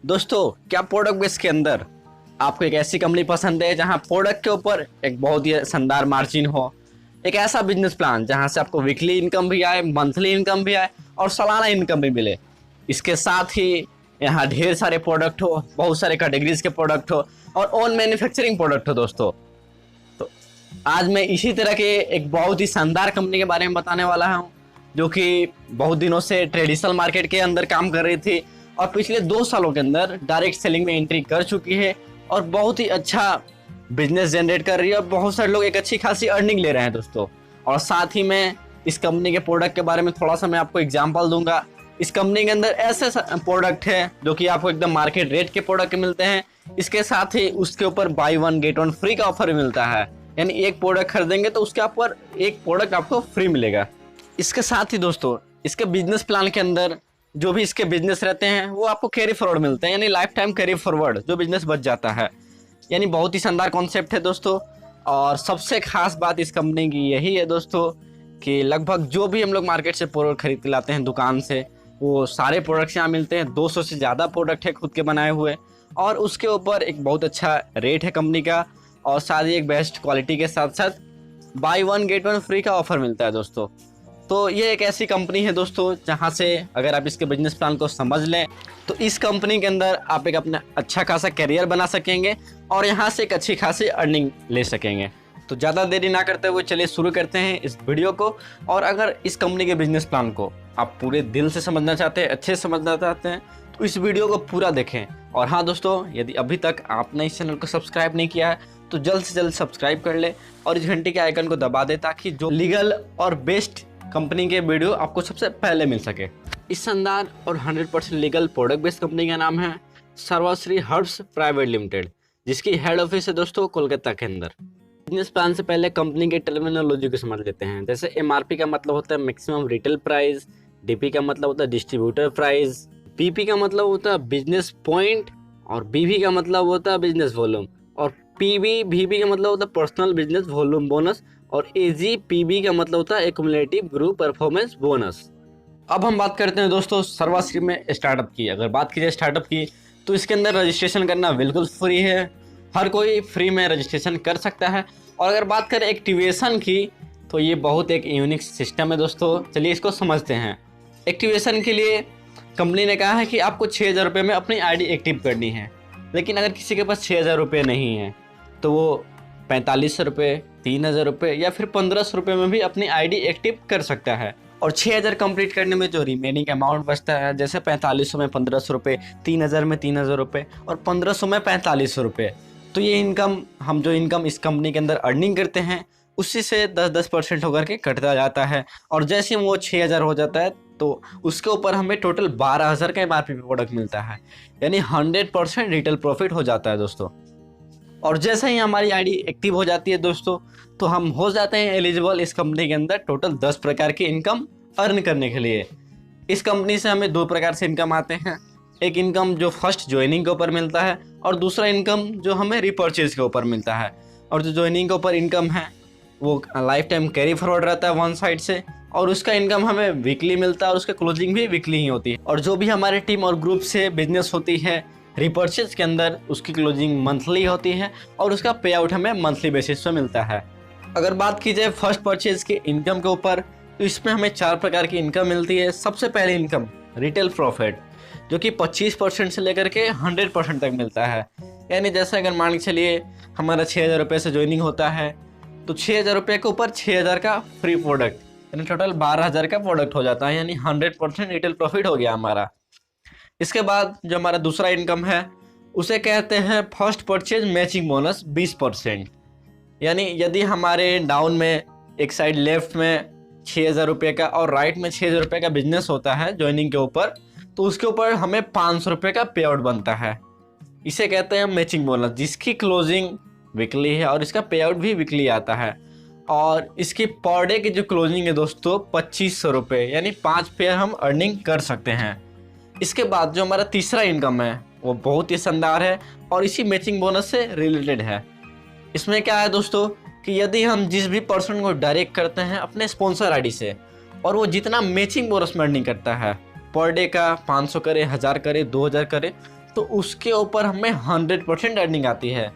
दोस्तों, क्या product base के अंदर आपको एक ऐसी कंपनी पसंद है जहां प्रोडक्ट के ऊपर एक बहुत ही शानदार मार्जिन हो, एक ऐसा बिजनेस प्लान जहां से आपको वीकली इनकम भी आए, मंथली इनकम भी आए और सालाना इनकम भी मिले। इसके साथ ही यहाँ ढेर सारे प्रोडक्ट हो, बहुत सारे कैटेगरीज के प्रोडक्ट हो और ओन मैन्युफैक्चरिंग प्रोडक्ट हो। दोस्तों, तो आज मैं इसी तरह के एक बहुत ही शानदार कंपनी के बारे में बताने वाला हूँ, जो कि बहुत दिनों से ट्रेडिशनल मार्केट के अंदर काम कर रही थी और पिछले 2 सालों के अंदर डायरेक्ट सेलिंग में एंट्री कर चुकी है और बहुत ही अच्छा बिजनेस जनरेट कर रही है और बहुत सारे लोग एक अच्छी खासी अर्निंग ले रहे हैं। दोस्तों, और साथ ही मैं इस कंपनी के प्रोडक्ट के बारे में थोड़ा सा मैं आपको एग्जांपल दूंगा। इस कंपनी के अंदर ऐसे प्रोडक्ट है जो कि आपको एकदम मार्केट रेट के प्रोडक्ट मिलते हैं। इसके साथ ही उसके ऊपर बाय 1 गेट 1 फ्री का ऑफर मिलता है, यानी एक प्रोडक्ट खरीदेंगे तो उसके ऊपर एक प्रोडक्ट आपको फ्री मिलेगा। इसके साथ ही दोस्तों, इसके बिजनेस प्लान के अंदर जो भी इसके बिजनेस रहते हैं वो आपको कैरी फॉरवर्ड मिलते हैं, यानी लाइफ टाइम कैरी फॉरवर्ड जो बिजनेस बच जाता है। यानी बहुत ही शानदार कॉन्सेप्ट है दोस्तों। और सबसे खास बात इस कंपनी की यही है दोस्तों कि लगभग जो भी हम लोग मार्केट से प्रोडक्ट खरीद के लाते हैं दुकान से, वो सारे प्रोडक्ट्स यहाँ मिलते हैं। 200 से ज़्यादा प्रोडक्ट है खुद के बनाए हुए और उसके ऊपर एक बहुत अच्छा रेट है कंपनी का और साथ ही एक बेस्ट क्वालिटी के साथ साथ बाय 1 गेट 1 फ्री का ऑफर मिलता है। दोस्तों, तो ये एक ऐसी कंपनी है दोस्तों जहाँ से अगर आप इसके बिजनेस प्लान को समझ लें तो इस कंपनी के अंदर आप एक अपना अच्छा खासा करियर बना सकेंगे और यहाँ से एक अच्छी खासी अर्निंग ले सकेंगे। तो ज़्यादा देरी ना करते हुए चलिए शुरू करते हैं इस वीडियो को। और अगर इस कंपनी के बिजनेस प्लान को आप पूरे दिल से समझना चाहते हैं, अच्छे से समझना चाहते हैं, तो इस वीडियो को पूरा देखें। और हाँ दोस्तों, यदि अभी तक आपने इस चैनल को सब्सक्राइब नहीं किया है तो जल्द से जल्द सब्सक्राइब कर ले और इस घंटे के आइकन को दबा दे ताकि जो लीगल और बेस्ट कंपनी के वीडियो आपको सबसे पहले मिल सके। इस शानदार और 100% लीगल प्रोडक्ट बेस्ड कंपनी का नाम है सर्वश्री हर्ब्स प्राइवेट लिमिटेड, जिसकी हेड ऑफिस है दोस्तों कोलकाता के अंदर। बिजनेस प्लान से पहले कंपनी के टर्मिनोलॉजी को समझ लेते हैं। जैसे एमआरपी का मतलब होता है मैक्सिमम रिटेल प्राइस, डीपी का मतलब होता है डिस्ट्रीब्यूटर प्राइस, पीपी का मतलब होता है बिजनेस पॉइंट और बीवी का मतलब होता है बिजनेस वॉल्यूम और भीबी का मतलब होता है पर्सनल बिजनेस वॉल्यूम बोनस और एजीपीबी का मतलब होता है एक्युमुलेटिव ग्रुप परफॉर्मेंस बोनस। अब हम बात करते हैं दोस्तों सर्वश्री में स्टार्टअप की। अगर बात की जाए स्टार्टअप की तो इसके अंदर रजिस्ट्रेशन करना बिल्कुल फ्री है, हर कोई फ्री में रजिस्ट्रेशन कर सकता है। और अगर बात करें एक्टिवेशन की तो ये बहुत एक यूनिक सिस्टम है दोस्तों। चलिए इसको समझते हैं। एक्टिवेशन के लिए कंपनी ने कहा है कि आपको 6,000 रुपये में अपनी आईडी एक्टिव करनी है, लेकिन अगर किसी के पास 6,000 रुपये नहीं है तो वो 4,500 रुपये, 3,000 रुपये या फिर 1,500 रुपये में भी अपनी आईडी एक्टिव कर सकता है। और 6,000 कंप्लीट करने में जो रिमेनिंग अमाउंट बचता है, जैसे 4,500 में 1,500 रुपये, 3,000 में 3,000 रुपये और 1,500 में 4,500 रुपये, तो ये इनकम हम जो इनकम इस कंपनी के अंदर अर्निंग करते हैं उसी से 10% होकर के कटता जाता है। और जैसे वो 6,000 हो जाता है तो उसके ऊपर हमें टोटल 12,000 का एमआरपी प्रोडक्ट मिलता है, यानी 100% रिटेल प्रॉफिट हो जाता है दोस्तों। और जैसे ही हमारी आईडी एक्टिव हो जाती है दोस्तों तो हम हो जाते हैं एलिजिबल इस कंपनी के अंदर टोटल 10 प्रकार की इनकम अर्न करने के लिए। इस कंपनी से हमें 2 प्रकार से इनकम आते हैं। एक इनकम जो फर्स्ट ज्वाइनिंग के ऊपर मिलता है और दूसरा इनकम जो हमें रिपर्चेज के ऊपर मिलता है। और जो ज्वाइनिंग के ऊपर इनकम है वो लाइफ टाइम कैरी फॉरवर्ड रहता है वन साइड से और उसका इनकम हमें वीकली मिलता है और उसका क्लोजिंग भी वीकली ही होती है। और जो भी हमारे टीम और ग्रुप से बिजनेस होती है रिपर्चेज के अंदर, उसकी क्लोजिंग मंथली होती है और उसका पे आउट हमें मंथली बेसिस पे मिलता है। अगर बात की जाए फर्स्ट परचेज के इनकम के ऊपर तो इसमें हमें 4 प्रकार की इनकम मिलती है। सबसे पहले इनकम रिटेल प्रॉफिट, जो कि 25% से लेकर के 100% तक मिलता है। यानी जैसे अगर मान के चलिए हमारा 6,000 रुपये से ज्वाइनिंग होता है तो 6,000 रुपये के ऊपर 6,000 का फ्री प्रोडक्ट, यानी टोटल 12,000 का प्रोडक्ट हो जाता है, यानी 100% रिटेल प्रॉफिट हो गया हमारा। इसके बाद जो हमारा दूसरा इनकम है उसे कहते हैं फर्स्ट परचेज मैचिंग बोनस 20%। यानी यदि हमारे डाउन में एक साइड लेफ्ट में 6,000 रुपये का और राइट में 6,000 रुपये का बिजनेस होता है ज्वाइनिंग के ऊपर, तो उसके ऊपर हमें 500 रुपये का पे आउट बनता है। इसे कहते हैं मैचिंग बोनस, जिसकी क्लोजिंग वीकली है और इसका पे आउट भी वीकली आता है। और इसकी पर डे की जो क्लोजिंग है दोस्तों 2,500 रुपये, यानी 5 पेयर हम अर्निंग कर सकते हैं। इसके बाद जो हमारा तीसरा इनकम है वो बहुत ही शानदार है और इसी मैचिंग बोनस से रिलेटेड है। इसमें क्या है दोस्तों कि यदि हम जिस भी पर्सन को डायरेक्ट करते हैं अपने स्पॉन्सर आईडी से और वो जितना मैचिंग बोनस में अर्निंग करता है, पर डे का 500 करे, 1,000 करे, 2,000 करे, तो उसके ऊपर हमें 100% अर्निंग आती है।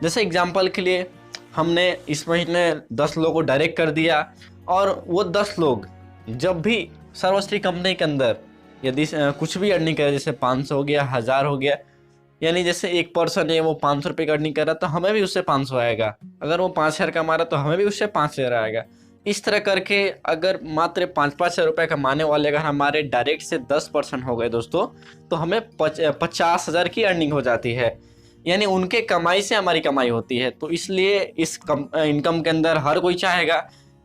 जैसे एग्जांपल के लिए हमने इस महीने 10 लोगों को डायरेक्ट कर दिया, और वो 10 लोग जब भी सर्वश्री कंपनी के अंदर यदि कुछ भी अर्निंग करे, जैसे 500 हो गया, 1000 हो गया, यानी जैसे एक पर्सन है वो 500 रुपये का अर्निंग कर रहा तो हमें भी उससे 500 आएगा। अगर वो 5000 कमा रहा तो हमें भी उससे 5000 आएगा। इस तरह करके अगर मात्र 5,000 रुपये कमाने वाले अगर हमारे डायरेक्ट से 10% हो गए दोस्तों, तो हमें 50,000 की अर्निंग हो जाती है। यानी उनके कमाई से हमारी कमाई होती है। तो इसलिए इस इनकम के अंदर हर कोई चाहेगा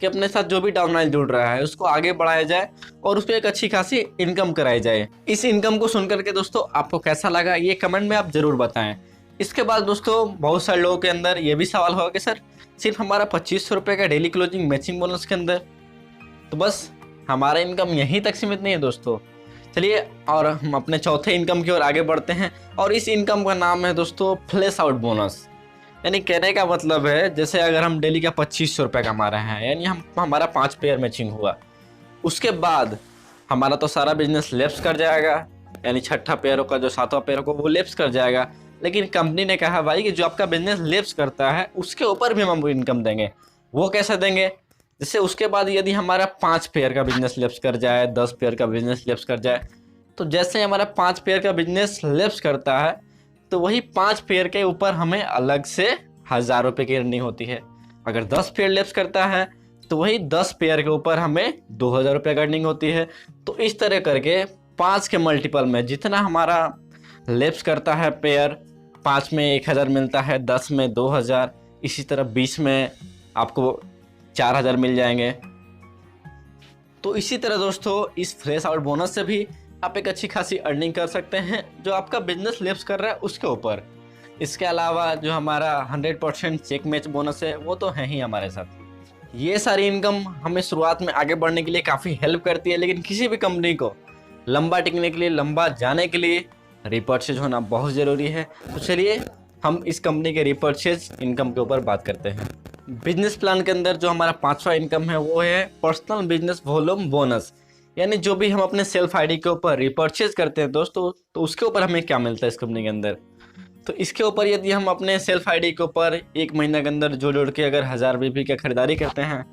कि अपने साथ जो भी डाउनलाइन जुड़ रहा है उसको आगे बढ़ाया जाए और उसको एक अच्छी खासी इनकम कराई जाए। इस इनकम को सुनकर के दोस्तों आपको कैसा लगा ये कमेंट में आप ज़रूर बताएं। इसके बाद दोस्तों बहुत सारे लोगों के अंदर ये भी सवाल होगा कि सर सिर्फ हमारा 2500 रुपये का डेली क्लोजिंग मैचिंग बोनस के अंदर, तो बस हमारा इनकम यहीं तक सीमित नहीं है दोस्तों। चलिए और हम अपने चौथे इनकम की ओर आगे बढ़ते हैं, और इस इनकम का नाम है दोस्तों फ्लैश आउट बोनस। यानी कहने का मतलब है जैसे अगर हम डेली का 2500 रुपये कमा रहे हैं, यानी हमारा 5 पेयर मैचिंग हुआ, उसके बाद हमारा तो सारा बिजनेस लेप्स कर जाएगा, यानी छठा पेयर का जो 7वां पेयर को वो लेप्स कर जाएगा। लेकिन कंपनी ने कहा भाई कि जो आपका बिजनेस लेप्स करता है उसके ऊपर भी हम इनकम देंगे। वो कैसे देंगे? जैसे उसके बाद यदि हमारा 5 पेयर का बिजनेस लेप्स कर जाए, 10 पेयर का बिजनेस लेप्स कर जाए, तो जैसे हमारा 5 पेयर का बिजनेस लेप्स करता है तो वही 5 पेयर के ऊपर हमें अलग से 1000 रुपये की अर्निंग होती है। अगर 10 पेयर लेप्स करता है तो वही 10 पेयर के ऊपर हमें 2000 रुपये की अर्निंग होती है। तो इस तरह करके 5 के मल्टीपल में जितना हमारा लेप्स करता है पेयर, 5 में 1000 मिलता है, 10 में 2000, इसी तरह 20 में आपको 4000 मिल जाएंगे। तो इसी तरह दोस्तों इस फ्लैश आउट बोनस से भी आप एक अच्छी खासी अर्निंग कर सकते हैं जो आपका बिजनेस लेप्स कर रहा है उसके ऊपर। इसके अलावा जो हमारा 100% चेक मैच बोनस है वो तो है ही हमारे साथ। ये सारी इनकम हमें शुरुआत में आगे बढ़ने के लिए काफ़ी हेल्प करती है, लेकिन किसी भी कंपनी को लंबा टिकने के लिए, लंबा जाने के लिए रिपर्चेज होना बहुत ज़रूरी है। तो चलिए हम इस कंपनी के रिपर्चेज इनकम के ऊपर बात करते हैं। बिजनेस प्लान के अंदर जो हमारा 5वां इनकम है वो है पर्सनल बिजनेस वॉल्यूम बोनस। यानी जो भी हम अपने सेल्फ आईडी के ऊपर रिपर्चेज करते हैं दोस्तों, तो उसके ऊपर हमें क्या मिलता है इस कंपनी के अंदर। तो इसके ऊपर यदि हम अपने सेल्फ आईडी के ऊपर एक महीने के अंदर जोड़ के अगर 1000 बीबी की खरीदारी करते हैं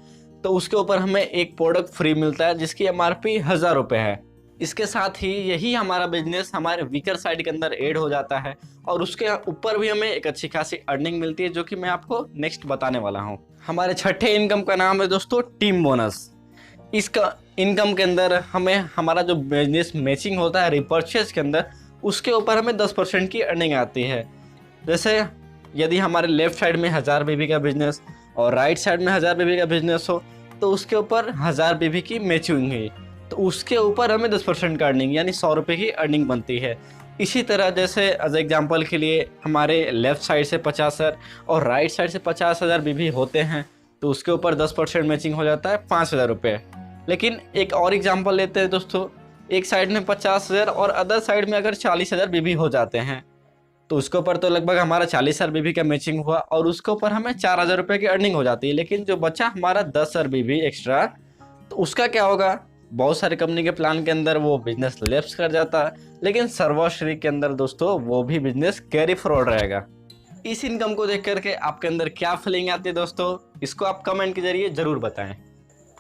तो उसके ऊपर हमें एक प्रोडक्ट फ्री मिलता है जिसकी MRP 1000 रुपये है। इसके साथ ही यही हमारा बिजनेस हमारे वीकर साइड के अंदर ऐड हो जाता है और उसके ऊपर भी हमें एक अच्छी खासी अर्निंग मिलती है, जो कि मैं आपको नेक्स्ट बताने वाला हूँ। हमारे छठे इनकम का नाम है दोस्तों टीम बोनस। इसका इनकम के अंदर हमें हमारा जो बिजनेस मैचिंग होता है रिपर्चेज के अंदर, उसके ऊपर हमें 10% की अर्निंग आती है। जैसे यदि हमारे लेफ्ट साइड में 1000 बीबी का बिजनेस और राइट साइड में 1000 बीबी का बिजनेस हो, तो उसके ऊपर 1000 बीबी की मैचिंग हुई तो उसके ऊपर हमें 10% का अर्निंग यानी 100 रुपये की अर्निंग बनती है। इसी तरह जैसे एज एग्जाम्पल के लिए हमारे लेफ़्ट साइड से 50,000 और राइट साइड से 50,000 बीबी होते हैं तो उसके ऊपर 10% मैचिंग हो जाता है 5,000 रुपये। लेकिन एक और एग्जांपल लेते हैं दोस्तों, एक साइड में 50,000 और अदर साइड में अगर 40,000 बीबी हो जाते हैं तो उसके ऊपर तो लगभग हमारा 40,000 बीबी का मैचिंग हुआ और उसके ऊपर हमें 4,000 रुपये की अर्निंग हो जाती है। लेकिन जो बचा हमारा 10,000 बीबी एक्स्ट्रा, तो उसका क्या होगा? बहुत सारे कंपनी के प्लान के अंदर वो बिजनेस लेप्स कर जाता है, लेकिन सर्वश्री के अंदर दोस्तों वो भी बिजनेस कैरी फॉरवर्ड रहेगा। इस इनकम को देख करके आपके अंदर क्या फीलिंग आती है दोस्तों, इसको आप कमेंट के जरिए ज़रूर बताएं।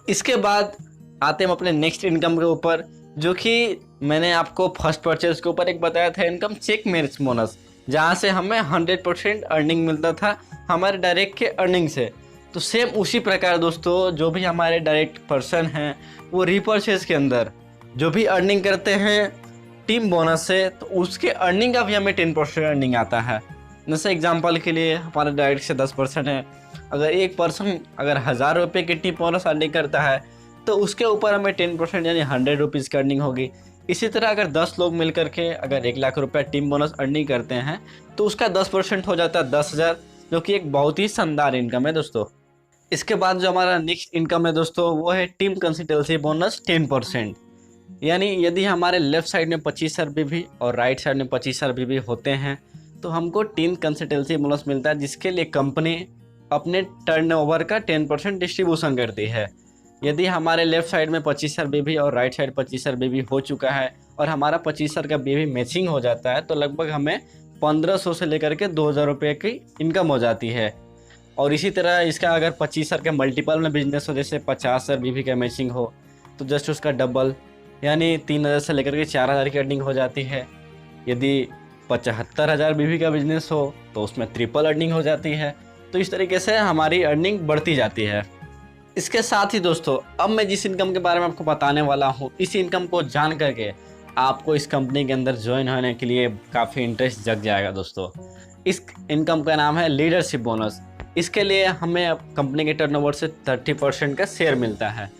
इसके बाद आते हैं अपने नेक्स्ट इनकम के ऊपर, जो कि मैंने आपको फर्स्ट परचेज के ऊपर एक बताया था इनकम चेक मैच बोनस, जहाँ से हमें 100% अर्निंग मिलता था हमारे डायरेक्ट के अर्निंग से। तो सेम उसी प्रकार दोस्तों जो भी हमारे डायरेक्ट पर्सन हैं वो रिपर्चेज के अंदर जो भी अर्निंग करते हैं टीम बोनस से, तो उसके अर्निंग का भी हमें 10% अर्निंग आता है। जैसे एग्जांपल के लिए हमारे डायरेक्ट से 10% है, अगर एक पर्सन अगर 1000 रुपये की टीम बोनस अर्निंग करता है तो उसके ऊपर हमें 10% यानी 100 रुपीज़ की अर्निंग होगी। इसी तरह अगर 10 लोग मिल करके अगर 1 लाख रुपये टीम बोनस अर्निंग करते हैं तो उसका 10% हो जाता है 10,000, जो कि एक बहुत ही शानदार इनकम है दोस्तों। इसके बाद जो हमारा नेक्स्ट इनकम है दोस्तों वो है टीम कंसिस्टेंसी बोनस 10%। यानी यदि हमारे लेफ्ट साइड में 25,000 बीबी और राइट साइड में 25,000 बीबी होते हैं तो हमको टीम कंसिस्टेंसी बोनस मिलता है, जिसके लिए कंपनी अपने टर्नओवर का 10% डिस्ट्रीब्यूशन करती है। यदि हमारे लेफ्ट साइड में 25 बीबी और राइट साइड 25 बीबी हो चुका है और हमारा 25 का बीबी मैचिंग हो जाता है तो लगभग हमें 1500 से लेकर के 2000 रुपये की इनकम हो जाती है। और इसी तरह इसका अगर 25 के मल्टीपल में बिजनेस हो, जैसे 50 बीबी का मैचिंग हो तो जस्ट उसका डबल यानी 3000 से लेकर के 4000 की अर्निंग हो जाती है। यदि 75,000 बीबी का बिजनेस हो तो उसमें ट्रिपल अर्निंग हो जाती है। तो इस तरीके से हमारी अर्निंग बढ़ती जाती है। इसके साथ ही दोस्तों अब मैं जिस इनकम के बारे में आपको बताने वाला हूँ, इस इनकम को जान करके आपको इस कंपनी के अंदर ज्वाइन होने के लिए काफ़ी इंटरेस्ट जग जाएगा दोस्तों। इस इनकम का नाम है लीडरशिप बोनस। इसके लिए हमें कंपनी के टर्नओवर से 30% का शेयर मिलता है।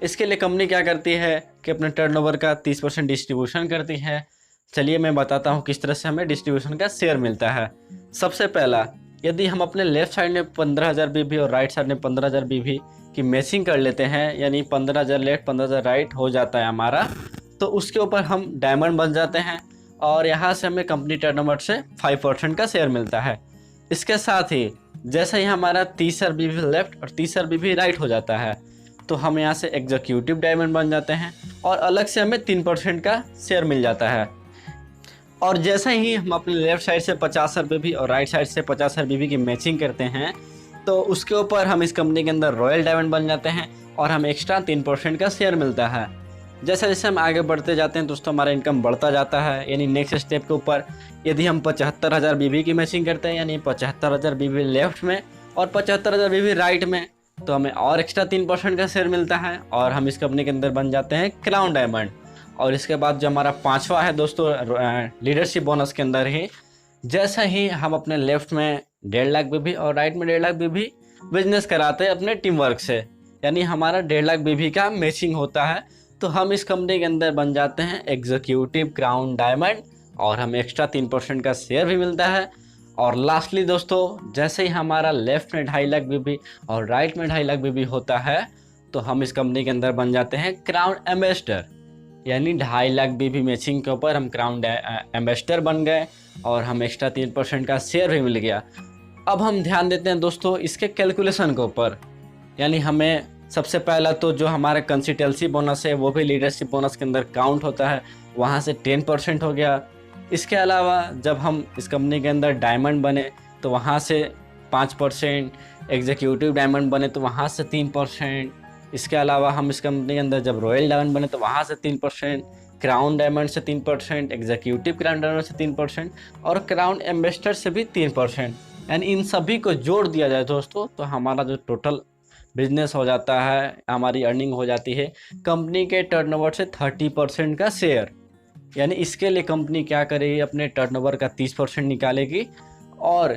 इसके लिए कंपनी क्या करती है कि अपने टर्नओवर का 30% डिस्ट्रीब्यूशन करती है। चलिए मैं बताता हूँ किस तरह से हमें डिस्ट्रीब्यूशन का शेयर मिलता है। सबसे पहला, यदि हम अपने लेफ्ट साइड में 15,000 बीबी और राइट साइड में 15,000 बीबी की मैचिंग कर लेते हैं, यानी 15,000 लेफ्ट 15,000 राइट हो जाता है हमारा, तो उसके ऊपर हम डायमंड बन जाते हैं और यहाँ से हमें कंपनी टर्नओवर से 5% का शेयर मिलता है। इसके साथ ही जैसे ही हमारा 30,000 बीबी लेफ्ट और 30,000 बीबी राइट हो जाता है तो हम यहाँ से एग्जीक्यूटिव डायमंड बन जाते हैं और अलग से हमें 3% का शेयर मिल जाता है। और जैसे ही हम अपने लेफ्ट साइड से 50,000 बीबी और राइट साइड से 50,000 बीबी की मैचिंग करते हैं तो उसके ऊपर हम इस कंपनी के अंदर रॉयल डायमंड बन जाते हैं और हमें एक्स्ट्रा 3% का शेयर मिलता है। जैसे जैसे हम आगे बढ़ते जाते हैं दोस्तों हमारा इनकम बढ़ता जाता है। यानी नेक्स्ट स्टेप के ऊपर यदि हम 75,000 बीबी की मैचिंग करते हैं, यानी 75,000 बीबी लेफ्ट में और 75,000 बीबी राइट में, तो हमें और एक्स्ट्रा 3% का शेयर मिलता है और हम इस कंपनी के अंदर बन जाते हैं क्राउन डायमंड। और इसके बाद जो हमारा पांचवा है दोस्तों लीडरशिप बोनस के अंदर ही, जैसा ही हम अपने लेफ्ट में 1.5 लाख बीबी और राइट में 1.5 लाख बीबी बिजनेस कराते हैं अपने टीम वर्क से, यानी हमारा 1.5 लाख बीबी का मैचिंग होता है, तो हम इस कंपनी के अंदर बन जाते हैं एग्जीक्यूटिव क्राउन डायमंड और हमें एक्स्ट्रा 3% का शेयर भी मिलता है। और लास्टली दोस्तों जैसे ही हमारा लेफ्ट में 2.5 लाख बीबी और राइट में 2.5 लाख बीबी होता है तो हम इस कंपनी के अंदर बन जाते हैं क्राउन एम्बेसडर, यानी 2.5 लाख बीबी मैचिंग के ऊपर हम क्राउन एम्बेसडर बन गए और हम एक्स्ट्रा 3% का शेयर भी मिल गया। अब हम ध्यान देते हैं दोस्तों इसके कैलकुलेशन के ऊपर। यानी हमें सबसे पहला तो जो हमारा कंसिस्टेंसी बोनस है वो भी लीडरशिप बोनस के अंदर काउंट होता है, वहाँ से 10% हो गया। इसके अलावा जब हम इस कंपनी के अंदर डायमंड बने तो वहाँ से 5%, एग्जीक्यूटिव डायमंड बने तो वहाँ से 3%। इसके अलावा हम इस कंपनी के अंदर जब रॉयल डायमंड बने तो वहाँ से 3%, क्राउन डायमंड से 3%, एग्जीक्यूटिव क्राउन डायमंड से 3% और क्राउन एम्बेसडर से भी 3%। यानी इन सभी को जोड़ दिया जाए दोस्तों तो हमारा जो टोटल बिजनेस हो जाता है, हमारी अर्निंग हो जाती है कंपनी के टर्नओवर से 30% का शेयर। यानी इसके लिए कंपनी क्या करेगी, अपने टर्नओवर का 30% निकालेगी और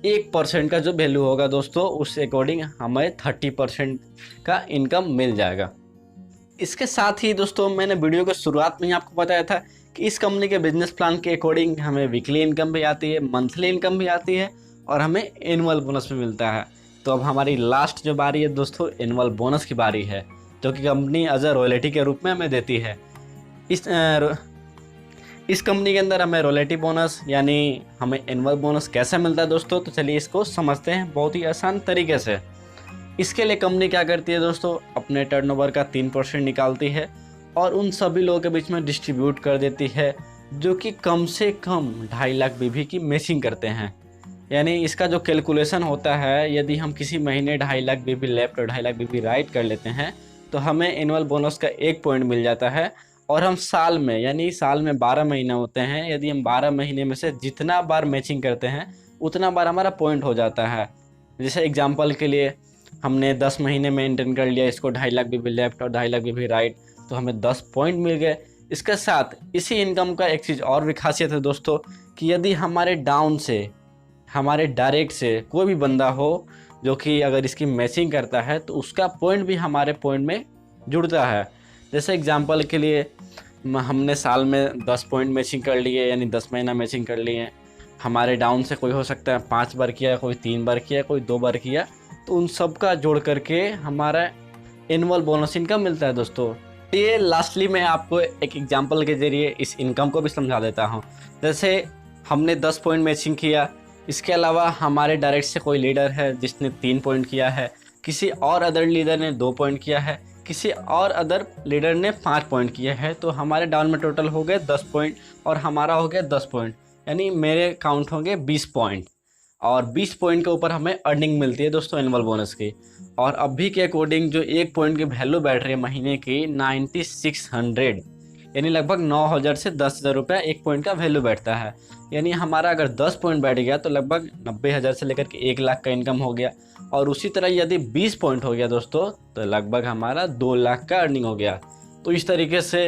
1% का जो वैल्यू होगा दोस्तों उस अकॉर्डिंग हमें 30% का इनकम मिल जाएगा। इसके साथ ही दोस्तों मैंने वीडियो के शुरुआत में ही आपको बताया था कि इस कंपनी के बिजनेस प्लान के अकॉर्डिंग हमें वीकली इनकम भी आती है, मंथली इनकम भी आती है और हमें एनुअल बोनस भी मिलता है। तो अब हमारी लास्ट जो बारी है दोस्तों एनुअल बोनस की बारी है, जो कि कंपनी एज अ रॉयल्टी के रूप में हमें देती है। इस कंपनी के अंदर हमें रॉयल्टी बोनस यानी हमें एनुअल बोनस कैसे मिलता है दोस्तों, तो चलिए इसको समझते हैं बहुत ही आसान तरीके से। इसके लिए कंपनी क्या करती है दोस्तों, अपने टर्नओवर का 3% निकालती है और उन सभी लोगों के बीच में डिस्ट्रीब्यूट कर देती है जो कि कम से कम 2.5 लाख बीबी की मैचिंग करते हैं। यानी इसका जो कैलकुलेशन होता है, यदि हम किसी महीने 2.5 लाख बीबी लेफ्ट और 2.5 लाख बीबी राइट कर लेते हैं तो हमें एनुअल बोनस का 1 पॉइंट मिल जाता है। और हम साल में, यानी साल में 12 महीने होते हैं, यदि हम 12 महीने में से जितना बार मैचिंग करते हैं उतना बार हमारा पॉइंट हो जाता है। जैसे एग्जांपल के लिए हमने 10 महीने मेंटेन कर लिया इसको 2.5 लाख बीबी लेफ्ट और 2.5 लाख बीबी राइट, तो हमें 10 पॉइंट मिल गए। इसके साथ इसी इनकम का एक चीज़ और भी खासियत है दोस्तों कि यदि हमारे डाउन से, हमारे डायरेक्ट से कोई भी बंदा हो जो कि अगर इसकी मैचिंग करता है तो उसका पॉइंट भी हमारे पॉइंट में जुड़ता है। जैसे एग्जांपल के लिए हमने साल में 10 पॉइंट मैचिंग कर लिए, यानी 10 महीना मैचिंग कर लिए। हमारे डाउन से कोई हो सकता है 5 बार किया, कोई 3 बार किया, कोई 2 बार किया, तो उन सब का जोड़ करके हमारा एनुअल बोनस इनकम मिलता है दोस्तों। ये लास्टली मैं आपको एक एग्जांपल के ज़रिए इस इनकम को भी समझा देता हूँ। जैसे हमने 10 पॉइंट मैचिंग किया, इसके अलावा हमारे डायरेक्ट से कोई लीडर है जिसने 3 पॉइंट किया है, किसी और अदर लीडर ने 2 पॉइंट किया है, किसी और अदर लीडर ने 5 पॉइंट किए हैं, तो हमारे डाउन में टोटल हो गए 10 पॉइंट और हमारा हो गया 10 पॉइंट, यानी मेरे काउंट होंगे 20 पॉइंट। और 20 पॉइंट के ऊपर हमें अर्निंग मिलती है दोस्तों एनुअल बोनस की। और अभी के अकॉर्डिंग जो 1 पॉइंट की वैल्यू बैठ रही है महीने की 9600, यानी लगभग 9000 से 10,000 रुपया 1 पॉइंट का वैल्यू बैठता है। यानी हमारा अगर 10 पॉइंट बैठ गया तो लगभग 90,000 से लेकर के 1 लाख का इनकम हो गया। और उसी तरह यदि 20 पॉइंट हो गया दोस्तों तो लगभग हमारा 2 लाख का अर्निंग हो गया। तो इस तरीके से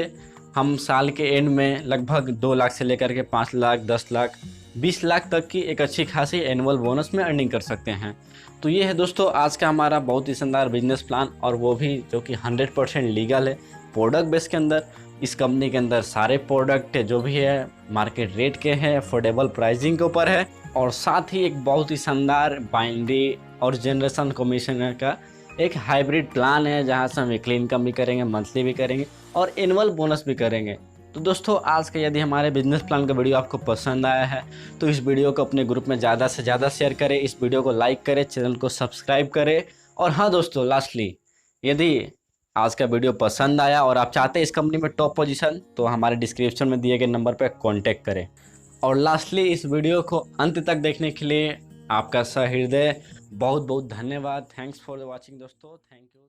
हम साल के एंड में लगभग 2 लाख से लेकर के 5 लाख, 10 लाख, 20 लाख तक की एक अच्छी खासी एनुअल बोनस में अर्निंग कर सकते हैं। तो ये है दोस्तों आज का हमारा बहुत ही शानदार बिजनेस प्लान, और वो भी जो कि 100% लीगल है, प्रोडक्ट बेस के अंदर। इस कंपनी के अंदर सारे प्रोडक्ट जो भी है मार्केट रेट के हैं, अफोर्डेबल प्राइसिंग के ऊपर है, और साथ ही एक बहुत ही शानदार बाइनरी और जनरेशन कमीशन का एक हाइब्रिड प्लान है, जहां से हम वीकली इनकम भी करेंगे, मंथली भी करेंगे और एनुअल बोनस भी करेंगे। तो दोस्तों आज का यदि हमारे बिजनेस प्लान का वीडियो आपको पसंद आया है तो इस वीडियो को अपने ग्रुप में ज़्यादा से ज़्यादा शेयर करें, इस वीडियो को लाइक करें, चैनल को सब्सक्राइब करें। और हाँ दोस्तों, लास्टली यदि आज का वीडियो पसंद आया और आप चाहते हैं इस कंपनी में टॉप पोजीशन, तो हमारे डिस्क्रिप्शन में दिए गए नंबर पर कॉन्टैक्ट करें। और लास्टली इस वीडियो को अंत तक देखने के लिए आपका सहृदय बहुत बहुत धन्यवाद। थैंक्स फॉर वॉचिंग दोस्तों, थैंक यू।